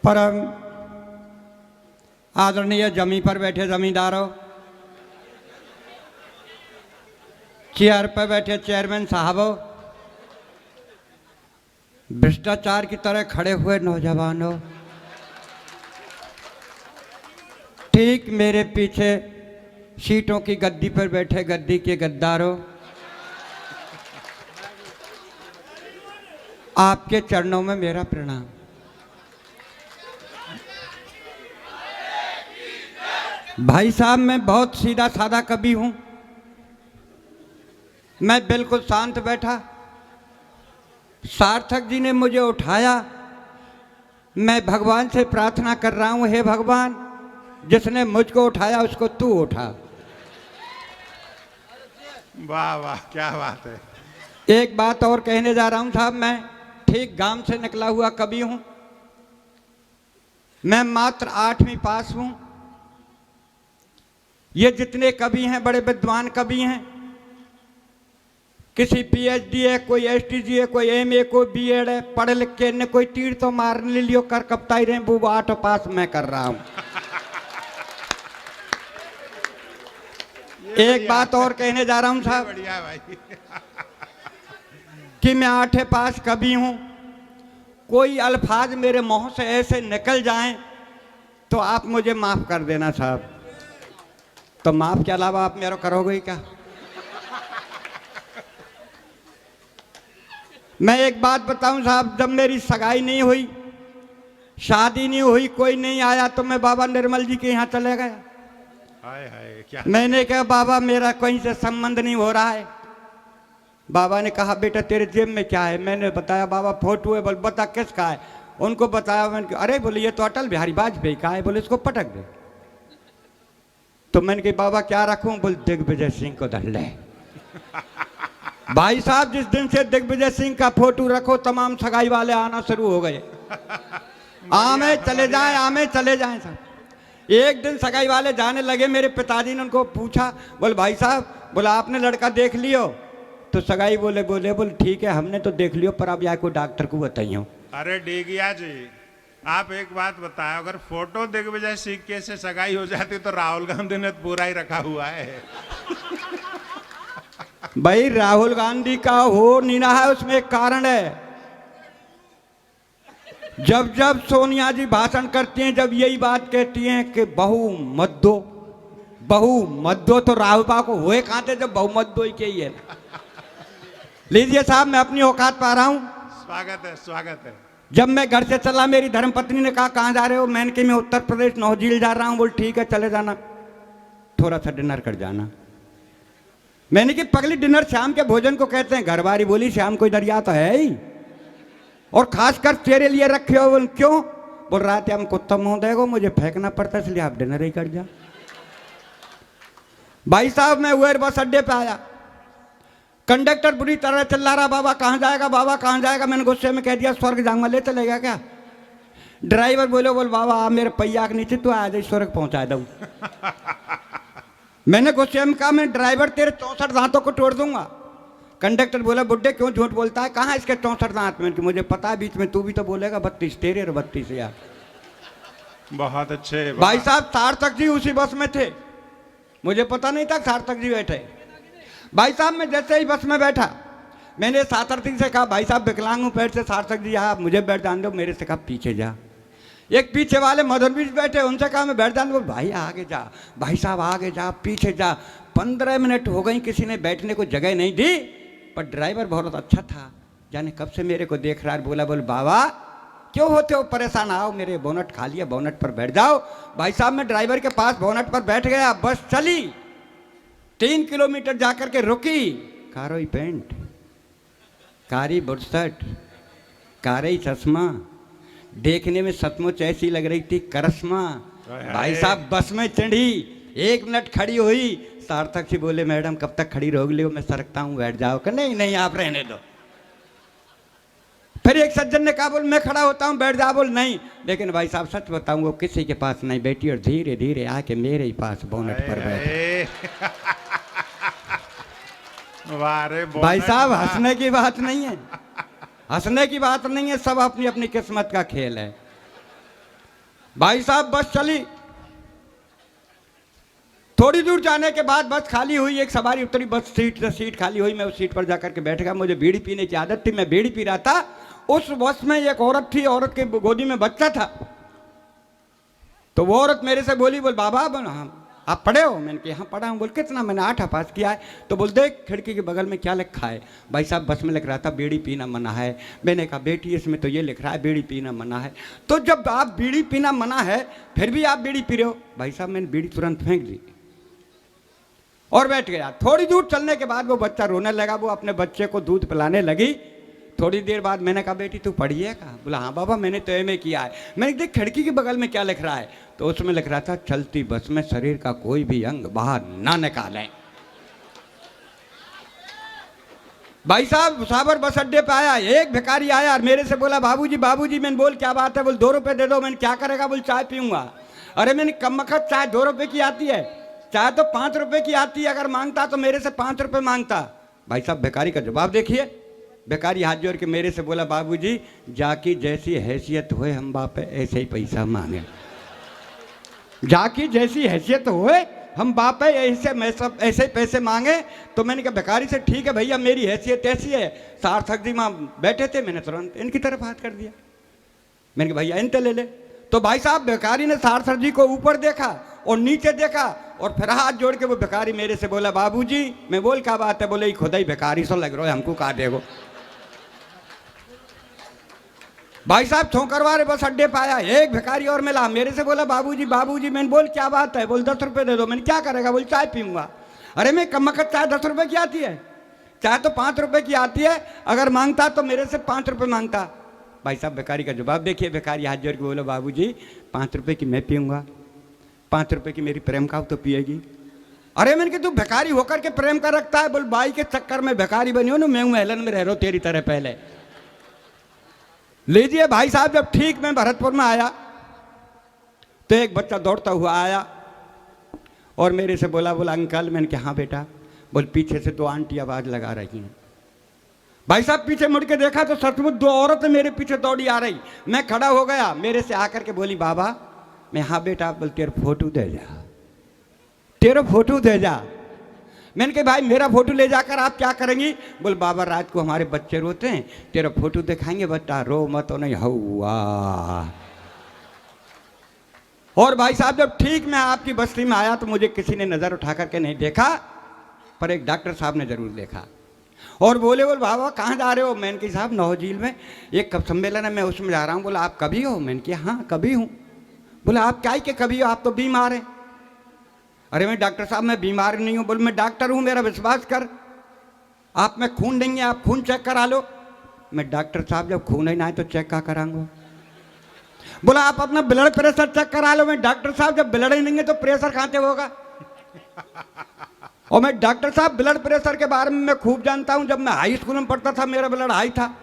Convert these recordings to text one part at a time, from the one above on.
परम आदरणीय जमी पर बैठे जमींदारों, चेयर पर बैठे चेयरमैन साहबों, भ्रष्टाचार की तरह खड़े हुए नौजवानों, ठीक मेरे पीछे सीटों की गद्दी पर बैठे गद्दी के गद्दारों, आपके चरणों में मेरा प्रणाम। भाई साहब, मैं बहुत सीधा साधा कवि हूं। मैं बिल्कुल शांत बैठा, सार्थक जी ने मुझे उठाया। मैं भगवान से प्रार्थना कर रहा हूं, हे भगवान, जिसने मुझको उठाया उसको तू उठा। वाह वाह, क्या बात है। एक बात और कहने जा रहा हूं साहब, मैं ठीक गांव से निकला हुआ कवि हूं। मैं मात्र 8वीं पास हूं। ये जितने कवि हैं बड़े विद्वान कवि हैं, किसी पीएचडी है, कोई एसटीजी है, कोई एमए, कोई बीएड है, पढ़ लिख के ने कोई तीर तो मारने लियो कर कपताई रहे, वो 8 पास मैं कर रहा हूं। एक बात और कहने जा रहा हूं साहब, बढ़िया भाई। कि मैं 8 पास कवि हूं। कोई अल्फाज मेरे मुंह से ऐसे निकल जाएं तो आप मुझे माफ कर देना साहब। तो माफ के अलावा आप मेरा करोगे ही क्या? मैं एक बात बताऊं साहब, जब मेरी सगाई नहीं हुई, शादी नहीं हुई, कोई नहीं आया, तो मैं बाबा निर्मल जी के यहाँ चले गया। हाय हाय, क्या। मैंने कहा बाबा मेरा कहीं से संबंध नहीं हो रहा है। बाबा ने कहा बेटा तेरे जेब में क्या है? मैंने बताया बाबा फोटो है। बोल बता किसका है? उनको बताया। मैंने अरे बोले ये तो अटल बिहारी वाजपेयी का है। बोले इसको पटक दे। तो मैंने कहा बाबा क्या रखूं? बोल दिग्विजय सिंह को धर ले। भाई साहब, जिस दिन से दिग्विजय सिंह का फोटो रखो, तमाम सगाई वाले आना शुरू हो गए। आमे चले जाएं, आमे चले जाएं साहब। एक दिन सगाई वाले जाने लगे, मेरे पिताजी ने उनको पूछा, बोले भाई साहब, बोला आपने लड़का देख लियो? तो सगाई बोले ठीक है हमने तो देख लियो, पर अब या कोई डॉक्टर को बताइयो। अरे डेगिया जी, आप एक बात बताएं, अगर फोटो दिग्विजय सिंह के से सगाई हो जाती तो राहुल गांधी ने तो पूरा ही रखा हुआ है। भाई राहुल गांधी का हो नहीं रहा है, उसमें एक कारण है। जब जब सोनिया जी भाषण करती हैं, जब यही बात कहती हैं कि बहु मत दो, तो राहुल बाबा को हुए कहां थे जब बहु मत दो ही के ही है। लीजिए साहब, मैं अपनी औकात पा रहा हूं। स्वागत है, स्वागत है। जब मैं घर से चला, मेरी धर्मपत्नी ने कहा कहां जा रहे हो? मैंने कहा मैं उत्तर प्रदेश नौझील जा रहा हूं। बोल ठीक है चले जाना, थोड़ा सा डिनर कर जाना। मैंने कि पगली डिनर शाम के भोजन को कहते हैं। घरवारी बोली शाम कोई दरिया तो है ही, और खासकर तेरे लिए रखे हो। बोल क्यों? बोल रहा थे हम कुत्ता मुंह देगो, मुझे फेंकना पड़ता है, इसलिए आप डिनर ही कर जा। भाई साहब, मैं उएर बस अड्डे पे आया। कंडक्टर बुरी तरह चिल्ला रहा, बाबा कहाँ जाएगा, बाबा कहाँ जाएगा? मैंने गुस्से में कह दिया स्वर्ग जाऊंगा, ले चलेगा क्या? ड्राइवर बोल बाबा आप मेरे पहिया के नीचे तो आ जाए, स्वर्ग पहुंचा दूं। मैंने गुस्से में कहा मैं ड्राइवर तेरे 64 दांतों को तोड़ दूंगा। कंडक्टर बोला बुड्ढे क्यों झूठ बोलता है, कहाँ इसके 64 दांत? में मुझे पता है, बीच में तू भी तो बोलेगा 32 तेरे और 32 यार। बहुत अच्छे भाई साहब, सार्थक जी उसी बस में थे, मुझे पता नहीं था सार्थक जी बैठे। भाई साहब, मैं जैसे ही बस में बैठा, मैंने सार्थक से कहा भाई साहब विकलांग हूँ पैर से। सार्थक जी आप मुझे बैठ जान दो। मेरे से कहा पीछे जा। एक पीछे वाले मधुर भी बैठे, उनसे कहा मैं बैठ जान दो। भाई आगे जा, भाई साहब आगे जा, पीछे जा। 15 मिनट हो गई, किसी ने बैठने को जगह नहीं दी। पर ड्राइवर बहुत अच्छा था, जाने कब से मेरे को देख रहा है। बोल बाबा क्यों होते हो परेशान? आओ मेरे बोनट खा लिया, बोनट पर बैठ जाओ। भाई साहब, मैं ड्राइवर के पास बोनट पर बैठ गया। बस चली, 3 किलोमीटर जाकर के रुकी। कारोई पेंट, कारी बुरसट, कारी चश्मा, देखने में सचमुच ऐसी लग रही थी करश्मा। भाई साहब, बस में चढ़ी, 1 मिनट खड़ी हुई। सार्थक जी बोले मैडम कब तक खड़ी रहोगी? मैं सरकता हूँ, बैठ जाओ। कि नहीं नहीं आप रहने दो। फिर एक सज्जन ने कहा बोल मैं खड़ा होता हूँ, बैठ जा। बोल नहीं, लेकिन भाई साहब सच बताऊँ वो किसी के पास नहीं बैठी, और धीरे धीरे आके मेरे ही पास बोनट पर बैठी। भाई साहब, हंसने की बात नहीं है, हंसने की बात नहीं है, सब अपनी अपनी किस्मत का खेल है। भाई साहब बस चली, थोड़ी दूर जाने के बाद बस खाली हुई, एक सवारी उतरी, बस सीट खाली हुई, मैं उस सीट पर जाकर के बैठ गया। मुझे बीड़ी पीने की आदत थी, मैं बीड़ी पी रहा था। उस बस में एक औरत थी, औरत के गोदी में बच्चा था। तो वो औरत मेरे से बोली, बोल बाबा आप पढ़े हो? मैंने कहा हाँ पढ़ा हूँ। बोल कितना? मैंने 8 पास किया है। तो बोल देख खिड़की के बगल में क्या लिखा है? भाई साहब बस में लिख रहा था बीड़ी पीना मना है। मैंने कहा बेटी इसमें तो ये लिख रहा है बीड़ी पीना मना है। तो जब आप बीड़ी पीना मना है फिर भी आप बीड़ी पी रहे हो? भाई साहब मैंने बीड़ी तुरंत फेंक दी और बैठ गया। थोड़ी दूर चलने के बाद वो बच्चा रोने लगा, वो अपने बच्चे को दूध पिलाने लगी। थोड़ी देर बाद मैंने कहा बेटी तू पढ़ी है? कहा? बोला हाँ बाबा मैंने तो एमए किया है। मैंने देख खिड़की के बगल में क्या लिख रहा है? तो उसमें लिख रहा था चलती बस में शरीर का कोई भी अंग बाहर ना निकालें। भाई साहब मुसाफिर बस अड्डे पे आया, एक भिखारी आया और मेरे से बोला बाबूजी बाबूजी। मैंने बोल क्या बात है? बोल 2 रुपए दे दो। मैंने क्या करेगा? बोल चाय पीऊंगा। अरे मैंने कम वक्त चाय 2 रुपए की आती है, चाय तो 5 रुपए की आती है। अगर मांगता तो मेरे से 5 रुपए मांगता। भाई साहब भिखारी का जवाब देखिए। भिखारी हाथ जोड़ के मेरे से बोला बाबूजी जाकी जैसी हैसियत होए हम बाप ऐसे ही पैसा मांगे। जाकी जैसी हैसियत होए हम बाप है ऐसे मैं सब ऐसे ही पैसे मांगे। तो मैंने कहा भिखारी से ठीक है भैया मेरी हैसियत ऐसी है। सार्थक जी वहाँ बैठे थे, मैंने तुरंत इनकी तरफ हाथ कर दिया। मैंने कहा भैया इनते ले ले। तो भाई साहब भिखारी ने सार्थक जी को ऊपर देखा और नीचे देखा और फिर हाथ जोड़ के वो भिखारी मेरे से बोला बाबूजी। मैं बोल क्या बात है? बोले खुदा ही भिखारी सो लग रहा है, हमको कहा देगो। भाई साहब छोकरवारे बस अड्डे पे आया, एक भिखारी और मिला, मेरे से बोला बाबूजी बाबूजी। मैंने बोल क्या बात है? बोल 10 रुपए दे दो। मैंने क्या करेगा? बोल चाय पीऊंगा। अरे मैं कम वक्त चाय 10 रुपए की आती है, चाय तो 5 रुपए की आती है। अगर मांगता तो मेरे से 5 रुपए मांगता। भाई साहब भिखारी का जवाब देखिए। भिखारी हाथ जोड़ के बोलो बाबूजी 5 रुपए की मैं पीऊंगा, 5 रुपए की मेरी प्रेम का तो पिएगी। अरे मैंने कहा तू भिखारी होकर के प्रेम का रखता है? बोल बाई के चक्कर में भिखारी बनी हो ना, मैं महलन में रह रहा हूँ तेरी तरह पहले। लीजिए भाई साहब जब ठीक मैं भरतपुर में आया तो एक बच्चा दौड़ता हुआ आया और मेरे से बोला अंकल। मैंने कहा हाँ बेटा। बोल पीछे से 2 आंटी आवाज लगा रही हैं। भाई साहब पीछे मुड़ के देखा तो सचमुच 2 औरतें मेरे पीछे दौड़ी आ रही। मैं खड़ा हो गया, मेरे से आकर के बोली बाबा। मैं हाँ बेटा। बोल तेरा फोटो दे जा, तेरा फोटो दे जा। मैंने कहा भाई मेरा फोटो ले जाकर आप क्या करेंगी? बोल बाबा रात को हमारे बच्चे रोते हैं, तेरा फोटो दिखाएंगे, बच्चा रो मत नहीं हुआ। और भाई साहब जब ठीक मैं आपकी बस्ती में आया तो मुझे किसी ने नजर उठा करके नहीं देखा, पर एक डॉक्टर साहब ने जरूर देखा और बोले बोल बाबा कहाँ जा रहे हो? मैंने कहा साहब नौ झील में एक कब सम्मेलन है, मैं उसमें जा रहा हूँ। बोला आप कभी हो? मैंने कहा हाँ कभी हूँ। बोला आप क्या के कभी हो? आप तो बीमार हैं। अरे मैं डॉक्टर साहब मैं बीमार नहीं हूँ। बोल मैं डॉक्टर हूँ, मेरा विश्वास कर। आप में खून नहीं है, आप खून चेक करा लो। मैं डॉक्टर साहब जब खून ही ना है तो चेक क्या कराऊंगा? बोला आप अपना ब्लड प्रेशर चेक करा लो। मैं डॉक्टर साहब जब ब्लड ही नहीं है तो प्रेशर कहाँ से होगा? और मैं डॉक्टर साहब ब्लड प्रेशर के बारे में मैं खूब जानता हूँ। जब मैं हाई स्कूल में पढ़ता था मेरा ब्लड हाई था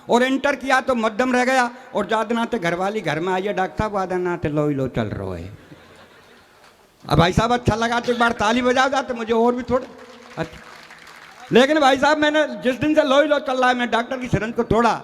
और इंटर किया तो मध्यम रह गया। और ज्यादा नाते घरवाली घर में आई है डॉक्टर साहब वादा नाते लो चल रहा है। अब भाई साहब अच्छा लगा तो एक बार ताली बजा जाते मुझे और भी थोड़े अच्छा। लेकिन भाई साहब मैंने जिस दिन से लो चल रहा है मैं डॉक्टर की सिरंज को तोड़ा।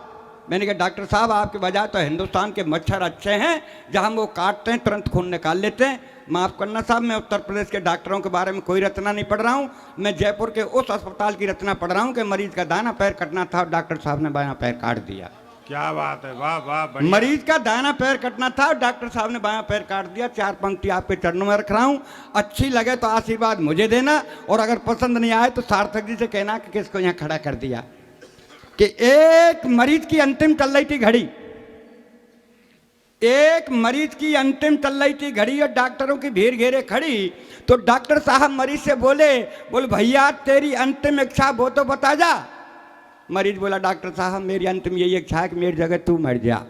मैंने कहा डॉक्टर साहब आपके बजाय तो हिंदुस्तान के मच्छर अच्छे हैं, जहां वो काटते हैं तुरंत खून निकाल लेते हैं। माफ़ करना साहब मैं उत्तर प्रदेश के डॉक्टरों के बारे में कोई रचना नहीं पढ़ रहा हूँ, मैं जयपुर के उस अस्पताल की रचना पढ़ रहा हूँ कि मरीज का दाना पैर कटना था और डॉक्टर साहब ने बायां पैर काट दिया। क्या बात है, वाह वाह। मरीज का दाना पैर कटना था और डॉक्टर साहब ने बायां पैर काट दिया। 4 पंक्ति आपके चरणों में रख रहा हूं, अच्छी लगे तो आशीर्वाद मुझे देना और अगर पसंद नहीं आए तो सार्थक जी से कहना कि किसको यहाँ खड़ा कर दिया। कि एक मरीज की अंतिम चल रही थी घड़ी, एक मरीज की अंतिम चल रही थी घड़ी और डॉक्टरों की भीड़ घेरे खड़ी। तो डॉक्टर साहब मरीज से बोले भैया तेरी अंतिम इच्छा वो तो बता जा। मरीज बोला डॉक्टर साहब मेरी अंतिम यही इच्छा है कि मेरी जगह तू मर जा।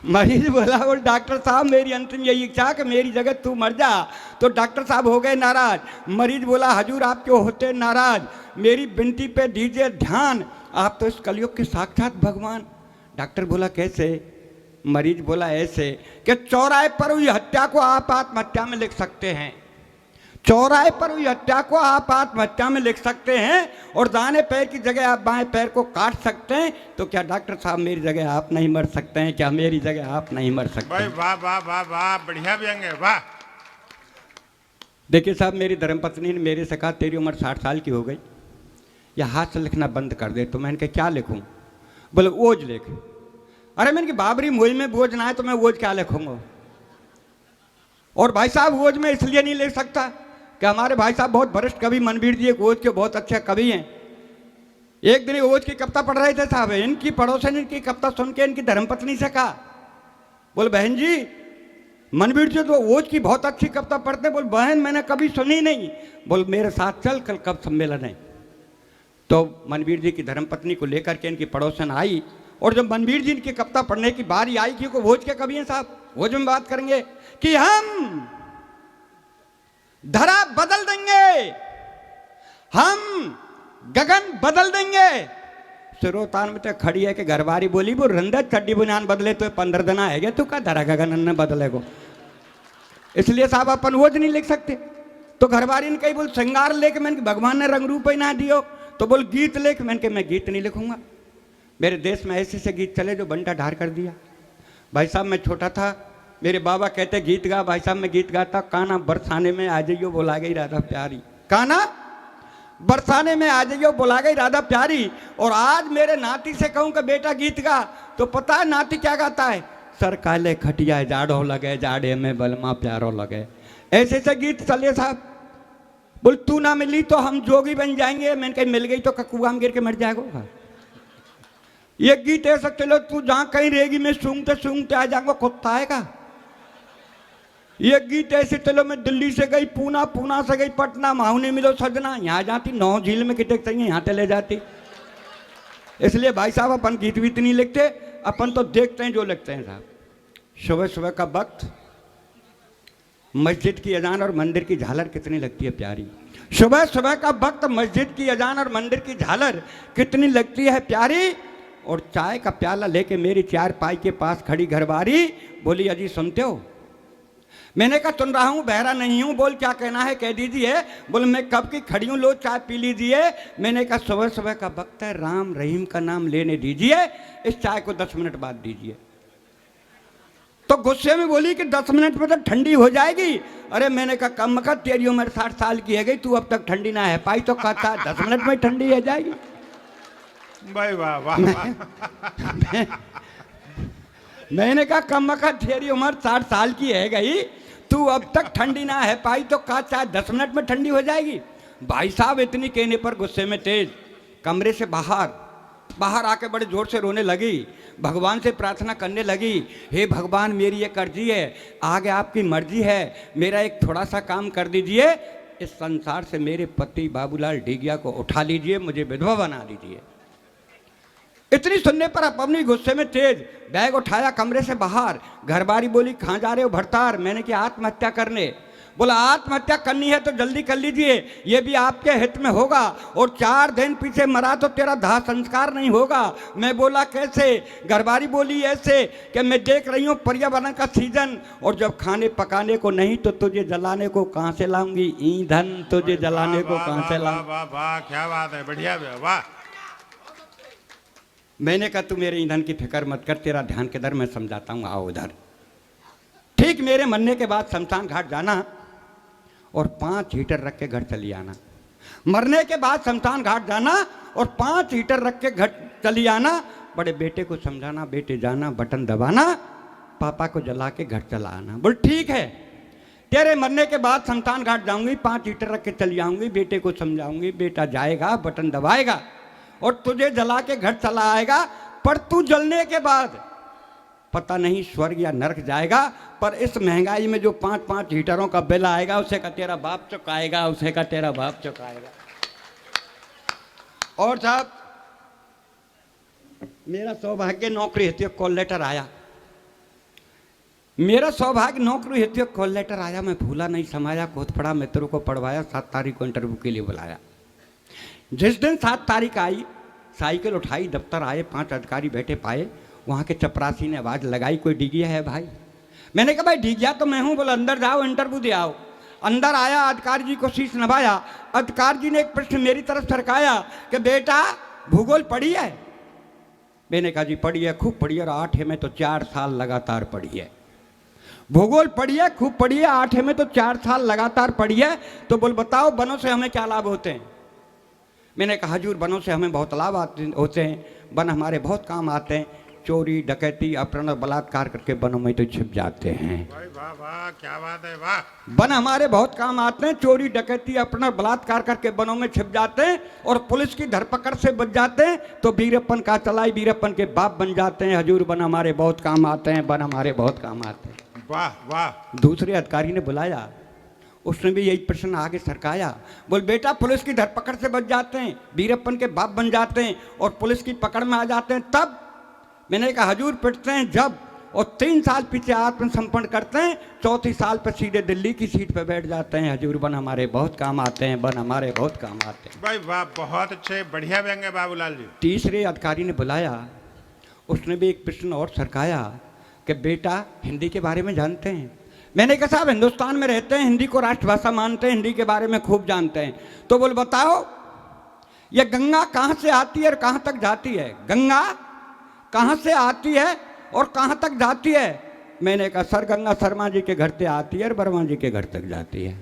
मरीज बोला डॉक्टर साहब मेरी अंतिम यही इच्छा है कि मेरी जगह तू मर जा। तो डॉक्टर साहब हो गए नाराज। मरीज बोला हजूर आप क्यों होते नाराज, मेरी विनती पे दीजिए ध्यान, आप तो इस कलयुग के साक्षात भगवान। डॉक्टर बोला कैसे? मरीज बोला ऐसे कि चौराहे पर हुई हत्या को आप आत्महत्या में लिख सकते हैं, चौराहे पर हुई हत्या को आप आत्महत्या में लिख सकते हैं और दाहिने पैर की जगह आप बाएं पैर को काट सकते हैं, तो क्या डॉक्टर साहब मेरी जगह आप नहीं मर सकते हैं? क्या मेरी जगह आप नहीं मर सकते? भाई वाह वाह वाह वाह, बढ़िया व्यंग है, वाह। देखिए साहब, मेरी धर्मपत्नी ने मेरे से कहा तेरी उम्र 60 साल की हो गई, या हाथ से लिखना बंद कर दे। तो मैंने कहा क्या लिखूं? बोले ओज लिख। अरे मैंने कहा बाबरी मुझ में बोझ ना है तो मैं ओज क्या लिखूंगा? और भाई साहब ओज में इसलिए नहीं लिख सकता कि हमारे भाई साहब बहुत वरिष्ठ कवि मनवीर जी एक ओज के बहुत अच्छे कवि हैं। एक दिन ओज की कविता पढ़ रहे थे साहब, इनकी पड़ोसन इनकी कविता सुन के इनकी धर्मपत्नी से कहा, बोले बहन जी मनवीर जी तो ओज की बहुत अच्छी कविता पढ़ते। बोल बहन मैंने कभी सुनी नहीं। बोल मेरे साथ चल, कल कब सम्मेलन है। तो मनवीर जी की धर्मपत्नी को लेकर के इनकी पड़ोसन आई, और जब मनवीर जी की कविता पढ़ने की बारी आई, क्योंकि ओज के कवि हैं साहब, ओज में बात करेंगे कि हम धरा बदल देंगे, हम गगन बदल देंगे। सिरोतान में तो खड़ी है कि घरवारी बोली वो रंदत चड्डी बुनियान बदले तो 15 दिन आएगा, तू का धरा गगन न बदले को। इसलिए साहब अपन ओज नहीं लिख सकते। तो घरवारी ने कही बोल श्रृंगार लेके, मैंने भगवान ने रंग रूप ही ना दियो। तो बोल गीत लेके, मैंने कहा मैं गीत नहीं लिखूंगा। मेरे देश में ऐसे से गीत चले जो बंटा ढार कर दिया। भाई साहब मैं छोटा था, मेरे बाबा कहते गीत गा। भाई साहब मैं गीत गाता, काना बरसाने में आ जाइयो बोला गई राधा प्यारी, काना बरसाने में आ जाइयो बोला गई राधा प्यारी। और आज मेरे नाती से कहूं कि बेटा गीत गा, तो पता है नाती क्या गाता है? सर काले खटिया जाड़ो लगे, जाड़े में बलमा प्यारो लगे। ऐसे से गीत चले साहब। बोल तू ना मिली तो हम जोगी बन जाएंगे। मैंने कही मिल गई तो कुआं में गिर के मर जाएगा। ये गीत ऐसा चलो, तू जहां कहीं रहेगी मैं सूंघते सूंघते आ जाऊंगा, कुत्ता आएगा। ये गीत ऐसे चलो, मैं दिल्ली से गई पूना, पूना से गई पटना, माहू ने मिलो सजना, यहाँ जाती 9 झील में कितने चाहिए यहाँ चले जाती। इसलिए भाई साहब अपन गीत वीत नहीं लिखते, अपन तो देखते हैं जो लिखते हैं साहब। सुबह सुबह का वक्त मस्जिद की अजान और मंदिर की झालर कितनी लगती है प्यारी। सुबह सुबह का वक्त मस्जिद की अजान और मंदिर की झालर कितनी लगती है प्यारी। और चाय का प्याला लेके मेरी चारपाई के पास खड़ी घरवारी बोली अजी सुनते हो? मैंने कहा सुन रहा हूँ, बहरा नहीं हूँ, बोल क्या कहना है कह दीजिए। बोले मैं कब की खड़ी हूँ, लो चाय पी लीजिए। मैंने कहा सुबह सुबह का वक्त है, राम रहीम का नाम लेने दीजिए, इस चाय को 10 मिनट बाद दीजिए। तो गुस्से में बोली कि 10 मिनट में तो ठंडी हो जाएगी। अरे मैंने कहा कम मत, तेरी उम्र 60 साल की है गई, तू अब तक ठंडी ना है पाई तो कहता 10 मिनट में ठंडी हो जाएगी। भाई वाह वाह वाह। मैंने कहा कम मत, तेरी उम्र 60 साल की है गई, तू अब तक ठंडी ना है पाई तो कहा चाहे 10 मिनट में ठंडी हो जाएगी। भाई साहब इतनी कहने पर गुस्से में तेज कमरे से बाहर आके बड़े जोर से रोने लगी, भगवान से प्रार्थना करने लगी, हे भगवान मेरी एक अर्जी है, आगे आपकी मर्जी है, मेरा एक थोड़ा सा काम कर दीजिए, इस संसार से मेरे पति बाबूलाल ढीगिया को उठा लीजिए, मुझे विधवा बना दीजिए। इतनी सुनने पर अपनी गुस्से में तेज बैग उठाया कमरे से बाहर। घरबारी बोली कहाँ जा रहे हो भरतार? मैंने कहा आत्महत्या करने। बोला आत्महत्या करनी है तो जल्दी कर लीजिए, ये भी आपके हित में होगा, और 4 दिन पीछे मरा तो तेरा दाह संस्कार नहीं होगा। मैं बोला कैसे? घरबारी बोली ऐसे कि मैं देख रही हूँ पर्यावरण का सीजन, और जब खाने पकाने को नहीं तो तुझे जलाने को कहाँ से लाऊंगी ईंधन, तुझे जलाने को कहाँ से लाऊंगी। वाह वाह क्या बात है, बढ़िया वाह। मैंने कहा तू मेरे ईंधन की फिक्र मत कर, तेरा ध्यान किधर मैं समझाता हूँ, आओ उधर। ठीक मेरे मरने के बाद शमशान घाट जाना और 5 हीटर रख के घर चली आना। मरने के बाद शमशान घाट जाना और 5 हीटर रख के घर चली आना। बड़े बेटे को समझाना, बेटे जाना बटन दबाना, पापा को जला के घर चला आना। बोल ठीक है, तेरे मरने के बाद शमशान घाट जाऊंगी, 5 हीटर रख के चली आऊंगी, बेटे को समझाऊंगी, बेटा जाएगा बटन दबाएगा और तुझे जला के घर चला आएगा। पर तू जलने के बाद पता नहीं स्वर्ग या नरक जाएगा, पर इस महंगाई में जो 5-5 हीटरों का बिल आएगा उसे का तेरा बाप चुकाएगा, उसे का तेरा बाप चुकाएगा। और साहब मेरा सौभाग्य नौकरी हेतु कॉल लेटर आया, मेरा सौभाग्य नौकरी हेतु कॉल लेटर आया। मैं भूला नहीं समाया, कोतपड़ा मित्रों को पढ़वाया, 7 तारीख को इंटरव्यू के लिए बुलाया। जिस दिन 7 तारीख आई, साइकिल उठाई, दफ्तर आए, 5 अधिकारी बैठे पाए। वहाँ के चपरासी ने आवाज़ लगाई कोई डिगिया है भाई? मैंने कहा भाई डिगिया तो मैं हूँ। बोला अंदर जाओ इंटरव्यू दे आओ। अंदर आया, अधिकारी जी को शीश नभाया। अधिकारी जी ने एक प्रश्न मेरी तरफ सरकाया कि बेटा भूगोल पढ़ी है? मैंने कहा जी पढ़ी है, खूब पढ़ी है, और 8 में तो 4 साल लगातार पढ़ी है। भूगोल पढ़ी है, खूब पढ़ी है, 8 में तो 4 साल लगातार पढ़ी है, तो बोल बताओ वनों से हमें क्या लाभ होते हैं? मैंने कहा हजूर वनों से हमें बहुत लाभ होते हैं, वन हमारे बहुत काम आते हैं, चोरी डकैती अपहरण और बलात्कार करके वनों में तो छिप जाते हैं। भाई वाह वाह, क्या बात है, वाह। वन हमारे बहुत काम आते हैं, चोरी डकैती अपहरण और बलात्कार करके वनों में छिप जाते हैं, और पुलिस की धरपकड़ से बच जाते हैं, तो वीरप्पन का चलाई वीरप्पन के बाप बन जाते हैं। हजूर वन हमारे बहुत काम आते हैं, वन हमारे बहुत काम आते हैं। वाह वाह। दूसरे अधिकारी ने बुलाया, उसने भी यही प्रश्न आगे सरकाया। बोल बेटा पुलिस की धरपकड़ से बच जाते हैं, वीरप्पन के बाप बन जाते हैं, और पुलिस की पकड़ में आ जाते हैं तब? मैंने कहा हजूर पिटते हैं जब, और 3 साल पीछे आत्मसमर्पण करते हैं, 4थी साल पर सीधे दिल्ली की सीट पर बैठ जाते हैं। हजूर वन हमारे बहुत काम आते हैं, वन हमारे बहुत काम आते हैं। भाई वाह, बहुत अच्छे, बढ़िया व्यंग है बाबूलाल जी। तीसरे अधिकारी ने बुलाया, उसने भी एक प्रश्न और सरकाया कि बेटा हिंदी के बारे में जानते हैं? मैंने कहा साहब हिंदुस्तान में रहते हैं, हिंदी को राष्ट्रभाषा मानते हैं, हिंदी के बारे में खूब जानते हैं, तो बोल बताओ ये गंगा कहाँ से आती है और कहाँ तक जाती है? गंगा कहाँ से आती है और कहाँ तक जाती है? मैंने कहा सर गंगा शर्मा जी के घर से आती है और वर्मा जी के घर तक जाती है।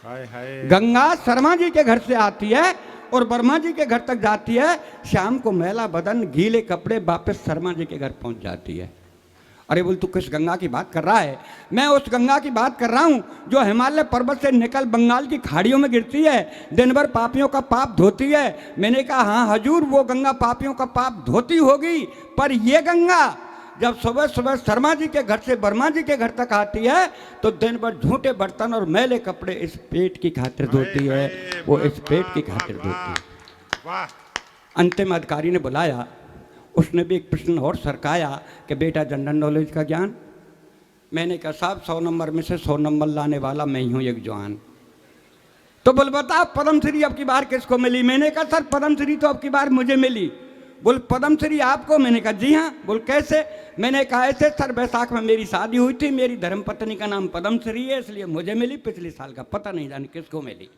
हाय हाय। गंगा शर्मा जी के घर से आती है और वर्मा जी के घर तक जाती है, शाम को मैला बदन गीले कपड़े वापस शर्मा जी के घर पहुंच जाती है। अरे बोल तू किस गंगा की बात कर रहा है? मैं उस गंगा की बात कर रहा हूँ जो हिमालय पर्वत से निकल बंगाल की खाड़ियों में गिरती है, दिन भर पापियों का पाप धोती है। मैंने कहा हाँ हजूर वो गंगा पापियों का पाप धोती होगी, पर ये गंगा जब सुबह सुबह शर्मा जी के घर से वर्मा जी के घर तक आती है तो दिन भर झूठे बर्तन और मैले कपड़े इस पेट की खातिर धोती है, वो इस पेट की खातिर धोती है। वाह। अंतिम अधिकारी ने बुलाया, उसने भी एक प्रश्न और सरकाया कि बेटा जनरल नॉलेज का ज्ञान? मैंने कहा साहब 100 नंबर में से 100 नंबर लाने वाला मैं ही हूँ एक जवान। तो बोल बता पद्मश्री अब की बार किसको मिली? मैंने कहा सर पद्मश्री तो अब की बार मुझे मिली। बोल पद्मश्री आपको? मैंने कहा जी हाँ। बोल कैसे? मैंने कहा ऐसे सर बैसाख में मेरी शादी हुई थी, मेरी धर्मपत्नी का नाम पद्मश्री है, इसलिए मुझे मिली, पिछले साल का पता नहीं जाने किसको मिली।